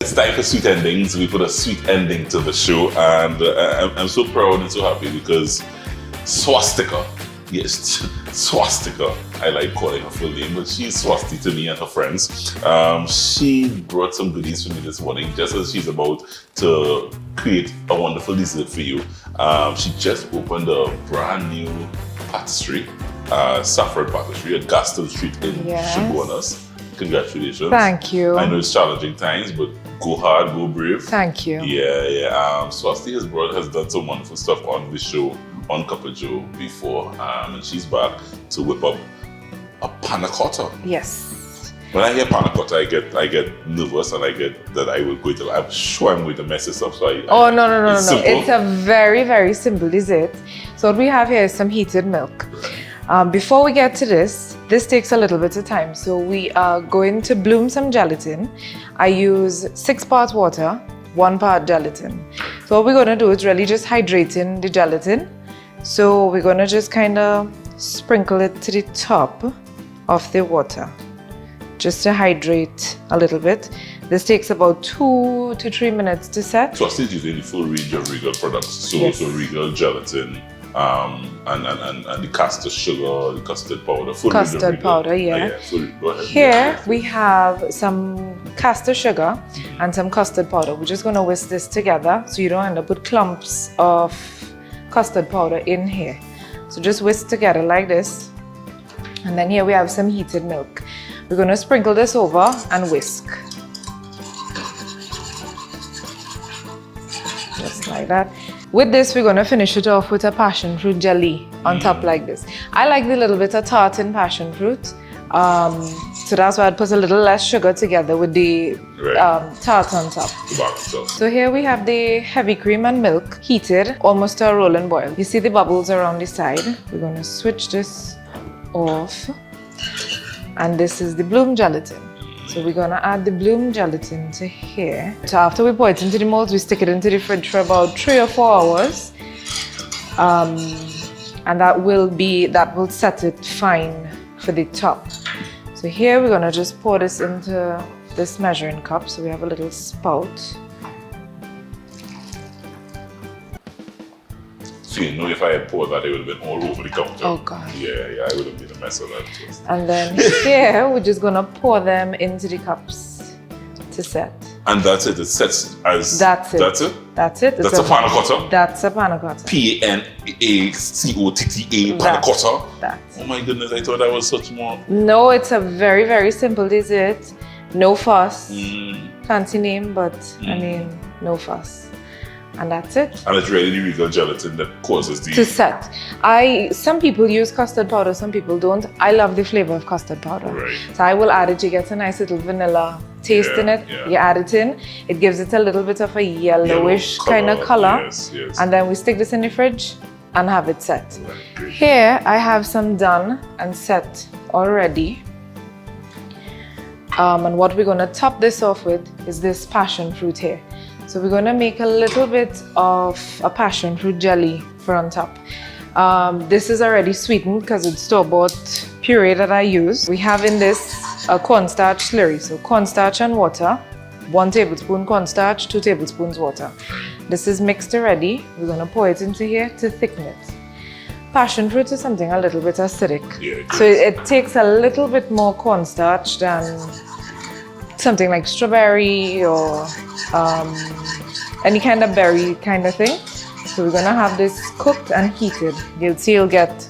it's time for sweet endings. We put a sweet ending to the show, and I'm so proud and so happy because Swastika, yes, Swastika, I like calling her full name, but she's Swasti to me and her friends. She brought some goodies for me this morning, just as she's about to create a wonderful dessert for you. She just opened a brand new patisserie, Safran Patisserie at Gaston Street in Chaguanas. Congratulations. Thank you. I know it's challenging times, but go hard, go brave. Thank you. Yeah. Swasti has done some wonderful stuff on the show, on Cup of Joe before, and she's back to whip up a panna cotta. Yes. When I hear panna cotta, I get nervous and I get that I will go to. I'm sure I'm going to mess this up. So no. It's a very, very simple dessert. So what we have here is some heated milk. Right. Before we get to this takes a little bit of time. So we are going to bloom some gelatin. I use 6 parts water, 1 part gelatin. So what we're going to do is really just hydrating the gelatin. So we're going to just kind of sprinkle it to the top of the water, just to hydrate a little bit. This takes about 2 to 3 minutes to set. So I still using the full range of Regal products. So, yes. So Regal gelatin, and the castor sugar, the custard powder. Full Custard powder, yeah. Go ahead. Here we have some castor sugar and some custard powder. We're just going to whisk this together so you don't end up with clumps of custard powder in here. So just whisk together like this. And then here we have some heated milk. We're going to sprinkle this over and whisk. Just like that. With this, we're going to finish it off with a passion fruit jelly on top like this. I like the little bit of tart in passion fruit. So that's why I'd put a little less sugar together with the tart on top. So here we have the heavy cream and milk heated almost to a rolling boil. You see the bubbles around the side. We're going to switch this off. And this is the bloom gelatin. So we're going to add the bloom gelatin to here. So after we pour it into the molds, we stick it into the fridge for about 3 or 4 hours. And that will set it fine for the top. So here we're going to just pour this into this measuring cup. So we have a little spout. So you know, if I had poured that, it would have been all over the counter. Oh God. Yeah, I would have been a mess of that too. And then here, we're just gonna pour them into the cups to set. And that's it. It sets as. That's it. That's it. That's it. That's a panna cotta. That's a panna cotta. Pannacotta. Panna cotta. That. Oh my goodness! I thought that was such more. No, it's a very, very simple dessert. No fuss. Fancy name, but I mean, no fuss. And that's it. And it's really the Regal gelatin that causes the... To set. Some people use custard powder, some people don't. I love the flavor of custard powder. Right. So I will add it. You get a nice little vanilla taste in it. Yeah. You add it in. It gives it a little bit of a yellowish kind of color. Yes. And then we stick this in the fridge and have it set. Right. Here I have some done and set already. And what we're going to top this off with is this passion fruit here. So we're going to make a little bit of a passion fruit jelly for on top. This is already sweetened because it's store-bought puree that I use. We have in this a cornstarch slurry. So cornstarch and water, 1 tablespoon cornstarch, 2 tablespoons water. This is mixed already. We're going to pour it into here to thicken it. Passion fruit is something a little bit acidic. Yeah, so it takes a little bit more cornstarch than something like strawberry or any kind of berry kind of thing. So we're gonna have this cooked and heated. You'll see it'll get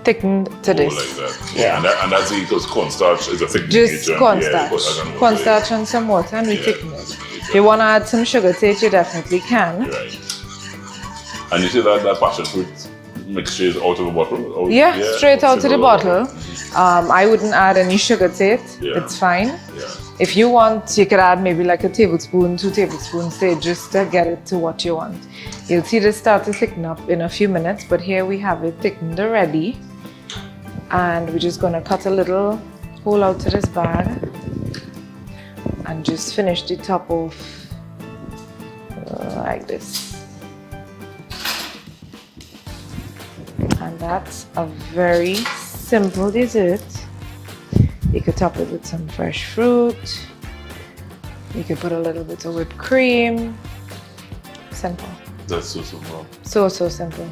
thickened to this. Like that. Yeah. And that's because cornstarch is a thickening Just agent. cornstarch. Yeah, cornstarch and some water and we thicken it. If you wanna add some sugar to it, you definitely can. Right. And you see that passion fruit mixture is out of the bottle? Straight out of the bottle. I wouldn't add any sugar to it. Yeah. It's fine. Yeah. If you want, you could add maybe like a tablespoon, 2 tablespoons to it, just to get it to what you want. You'll see this start to thicken up in a few minutes, but here we have it thickened already. And we're just gonna cut a little hole out to this bag and just finish the top off like this. And that's a very simple dessert. You could top it with some fresh fruit, You could put a little bit of whipped cream. Simple. That's so simple. So simple.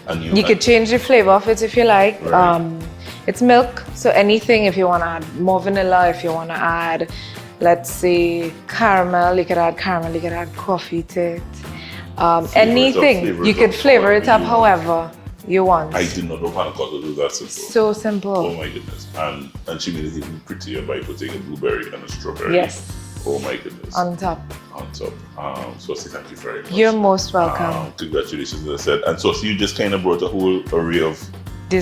And You could change the flavor of it if you like. Right. It's milk, so anything, if you want to add more vanilla, if you want to add, let's say, caramel, you could add caramel, you could add coffee to it. Anything, you could flavor it up however you want. I did not know panna cotta was that simple. So simple. Oh my goodness. And she made it even prettier by putting a blueberry and a strawberry. Yes. Oh my goodness. On top. Swasti, thank you very much. You're most welcome. Congratulations, as I said. And Swasti, you just kind of brought a whole array of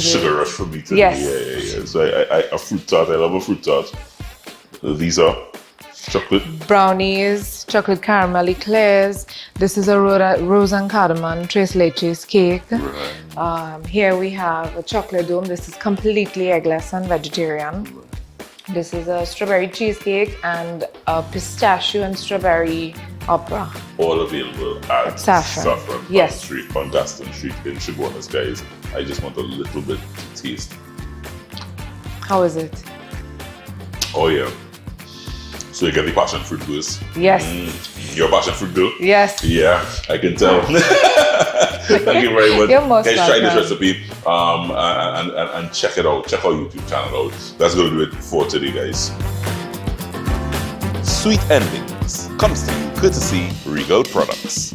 sugar rush for me today. Yes. Yeah. So a fruit tart. I love a fruit tart. These are chocolate brownies, chocolate caramel eclairs. This is a rose and cardamom tres leches cake. Right. Here we have a chocolate dome. This is completely eggless and vegetarian. This is a strawberry cheesecake and a pistachio and strawberry opera. All available at Safran. Patisserie on Gaston Street in Chaguanas, guys. I just want a little bit to taste. How is it? Oh yeah. So you get the passion fruit goose. Yes. Your passion fruit though? Yes. Yeah, I can tell. Thank you very much. You're most guys, try this welcome. recipe and check it out. Check our YouTube channel out. That's going to do it for today, guys. Sweet Endings comes to you courtesy Regal Products.